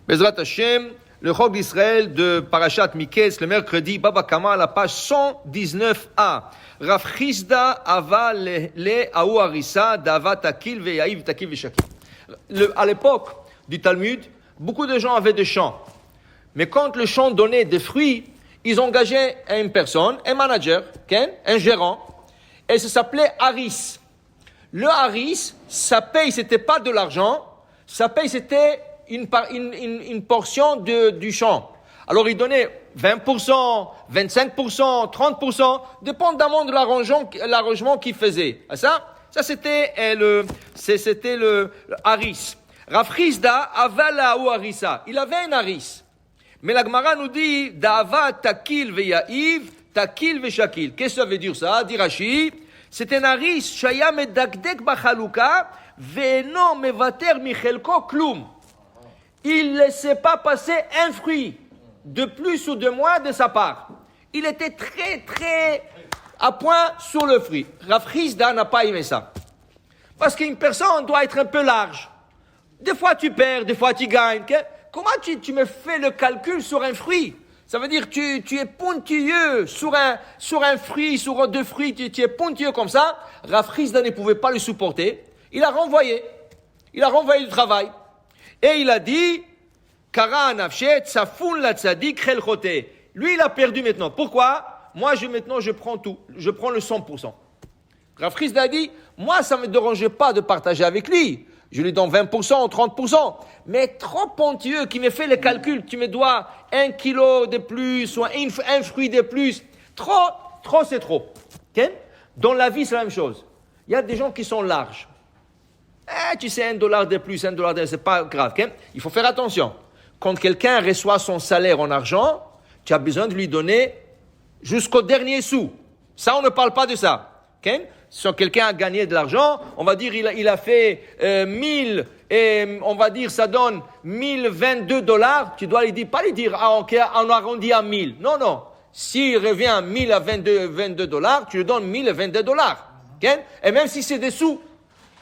Bezrat Hashem, le Chok d'Israël de Parashat Miketz, le mercredi, Baba Kama, à la page 119a. Rav Chisda ava le aou harissa d'ava takil ve'yaïv takil ve'shakil. À l'époque du Talmud, beaucoup de gens avaient des champs. Mais quand le champ donnait des fruits, ils engageaient une personne, un manager, un gérant, et ça s'appelait haris. Le haris, sa paye, c'était pas de l'argent, sa paye, c'était une portion du champ. Alors, il donnait 20%, 25%, 30%, dépendamment de l'arrangement qu'il faisait. Ça c'était le haris. Rav Chisda avala ou harissa. Il avait un haris. Mais la Gemara nous dit, da'ava takil ve'ya'iv, takil ve'shakil. Qu'est-ce que ça veut dire ça? Dit Rashi, c'est un haris, shaya medakdek b'chaluka, ve'eno mevater michelko klum. Il ne laissait pas passer un fruit de plus ou de moins de sa part. Il était très, très à point sur le fruit. Rav Chisda n'a pas aimé ça. Parce qu'une personne doit être un peu large. Des fois tu perds, des fois tu gagnes. Comment tu me fais le calcul sur un fruit? Ça veut dire que tu es pointilleux sur un fruit, sur deux fruits, tu es pointilleux comme ça. Rav Chisda ne pouvait pas le supporter. Il a renvoyé du travail. Et il a dit, Kara nafshet, safoun la tzadik chel chote. Lui, il a perdu maintenant. Pourquoi? Moi, maintenant, je prends tout. Je prends le 100%. Rav Chisda a dit, moi, ça ne me dérangeait pas de partager avec lui. Je lui donne 20%, 30%. Mais trop pontilleux qui me fait le calcul. Tu me dois 1 kilo de plus ou un fruit de plus. Trop, c'est trop. Okay? Dans la vie, c'est la même chose. Il y a des gens qui sont larges. Tu sais, $1 de plus, $1 de plus, c'est pas grave. Okay? Il faut faire attention. Quand quelqu'un reçoit son salaire en argent, tu as besoin de lui donner jusqu'au dernier sou. Ça, on ne parle pas de ça. Okay? Si quelqu'un a gagné de l'argent, on va dire il a fait 1000 et on va dire ça donne $1022. Tu dois lui dire, pas lui dire ok, on arrondit à 1000. Non. S'il revient 1000 à $22, tu lui donnes $1022. Okay? Et même si c'est des sous,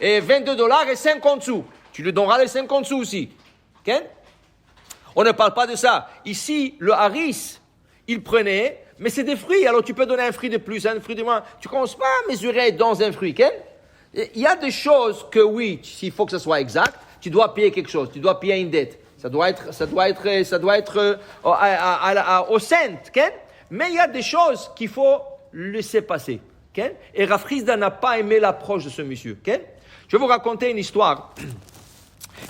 et $22 et 50 sous, tu lui donneras les 50 sous aussi. Okay? On ne parle pas de ça. Ici, le haris, il prenait, mais c'est des fruits. Alors tu peux donner un fruit de plus, un fruit de moins. Tu ne commences pas à mesurer dans un fruit. Okay? Il y a des choses que oui, s'il faut que ça soit exact, tu dois payer quelque chose. Tu dois payer une dette. Ça doit être au cent. Okay? Mais il y a des choses qu'il faut laisser passer. Okay? Et Rav Chisda n'a pas aimé l'approche de ce monsieur. Okay? Je vais vous raconter une histoire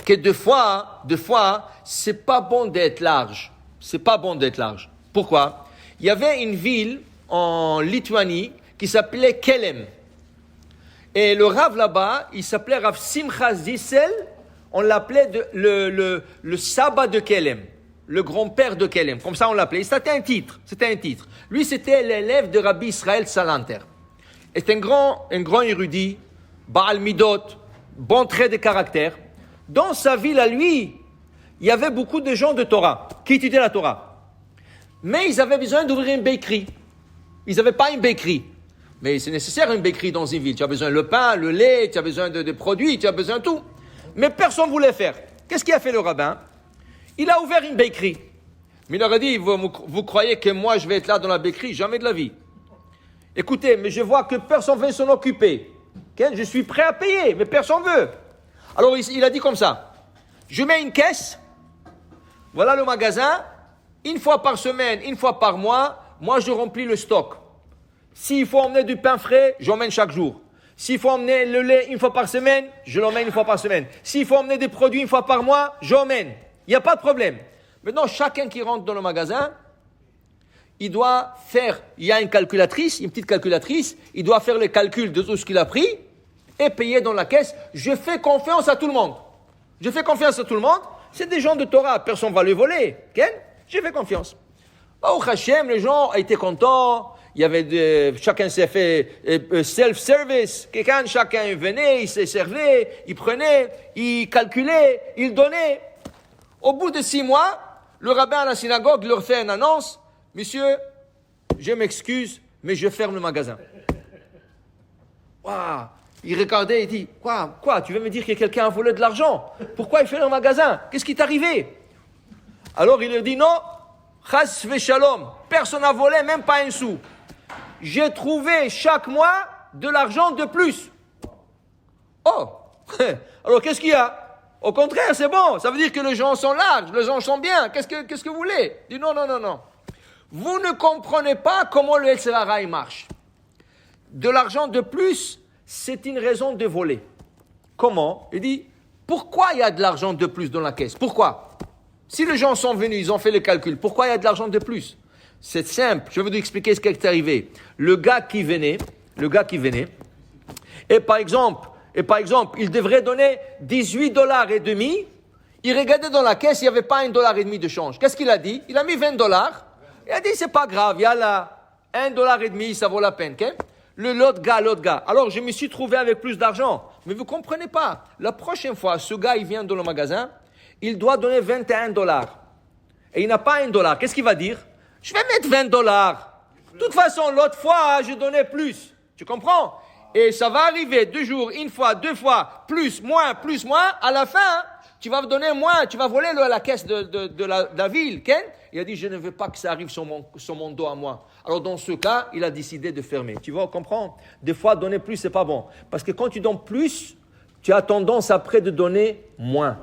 que deux fois, c'est pas bon d'être large. C'est pas bon d'être large. Pourquoi? Il y avait une ville en Lituanie qui s'appelait Kelem. Et le Rav là-bas, il s'appelait Rav Simcha Zissel. On l'appelait le sabbat de Kelem. Le grand-père de Kelem. Comme ça, on l'appelait. C'était un titre. Lui, c'était l'élève de Rabbi Israël Salanter. Et c'est un grand érudit. Baal Midot, bon trait de caractère. Dans sa ville à lui, il y avait beaucoup de gens de Torah qui étudiaient la Torah. Mais ils avaient besoin d'ouvrir une bakery. Ils n'avaient pas une bakery. Mais c'est nécessaire une bakery dans une ville. Tu as besoin de pain, le lait, tu as besoin de produits, tu as besoin de tout. Mais personne ne voulait faire. Qu'est-ce qu'il a fait le rabbin? Il a ouvert une bakery. Mais il leur a dit, vous croyez que moi je vais être là dans la bakery? Jamais de la vie. Écoutez, mais je vois que personne ne veut s'en occuper. Okay? Je suis prêt à payer, mais personne ne veut. Alors il a dit comme ça, je mets une caisse, voilà le magasin, une fois par semaine, une fois par mois, moi je remplis le stock. S'il faut emmener du pain frais, j'emmène chaque jour. S'il faut emmener le lait une fois par semaine, je l'emmène une fois par semaine. S'il faut emmener des produits une fois par mois, j'emmène. Il n'y a pas de problème. Maintenant, chacun qui rentre dans le magasin, il doit faire, il y a une petite calculatrice, il doit faire le calcul de tout ce qu'il a pris et payer dans la caisse. Je fais confiance à tout le monde. C'est des gens de Torah, personne ne va les voler. Okay? J'ai fait confiance. Au Hachem, les gens étaient contents. Il y avait chacun s'est fait self-service. Chacun venait, il se servait, il prenait, il calculait, il donnait. Au bout de 6 mois, le rabbin à la synagogue leur fait une annonce. Monsieur, je m'excuse, mais je ferme le magasin. Waouh! Il regardait et dit, quoi? Tu veux me dire que quelqu'un a volé de l'argent? Pourquoi il fait le magasin? Qu'est-ce qui t'est arrivé? Alors il leur dit non, chas v'shalom, personne n'a volé, même pas un sou. J'ai trouvé chaque mois de l'argent de plus. Oh, alors qu'est-ce qu'il y a? Au contraire, c'est bon, ça veut dire que les gens sont larges, les gens sont bien, qu'est-ce que vous voulez? Il dit non. Vous ne comprenez pas comment le Yetzer Hara marche. De l'argent de plus, c'est une raison de voler. Comment? Il dit, pourquoi il y a de l'argent de plus dans la caisse? Pourquoi? Si les gens sont venus, ils ont fait le calcul, pourquoi il y a de l'argent de plus? C'est simple, je vais vous expliquer ce qui est arrivé. Le gars qui venait, et par exemple, il devrait donner $18,50. Il regardait dans la caisse, il n'y avait pas $1,50 de change. Qu'est-ce qu'il a dit? Il a mis $20. Il a dit, c'est pas grave, il y a là $1,50, ça vaut la peine. Okay? L'autre gars. Alors, je me suis trouvé avec plus d'argent. Mais vous comprenez pas. La prochaine fois, ce gars, il vient dans le magasin, il doit donner $21. Et il n'a pas $1. Qu'est-ce qu'il va dire? Je vais mettre $20. De toute façon, l'autre fois, je donnais plus. Tu comprends? Et ça va arriver 2 jours, une fois, 2 fois, plus, moins. À la fin, tu vas donner moins, tu vas voler la caisse de la ville. Ken? Il a dit, je ne veux pas que ça arrive sur mon dos à moi. Alors dans ce cas, il a décidé de fermer. Tu vas comprendre? Des fois, donner plus, c'est pas bon. Parce que quand tu donnes plus, tu as tendance après de donner moins.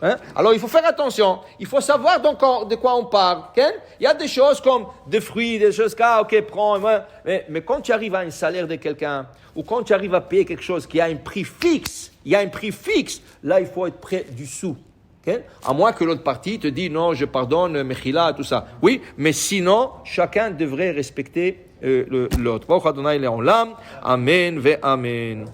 Hein? Alors il faut faire attention. Il faut savoir de quoi on parle. Ken? Il y a des choses comme des fruits, des choses comme, ok, prends. Mais quand tu arrives à un salaire de quelqu'un, ou quand tu arrives à payer quelque chose qui a un prix fixe, là il faut être près du sou. Okay? À moins que l'autre partie te dise non, je pardonne, mechila, tout ça. Oui, mais sinon, chacun devrait respecter l'autre. Amen ve amen.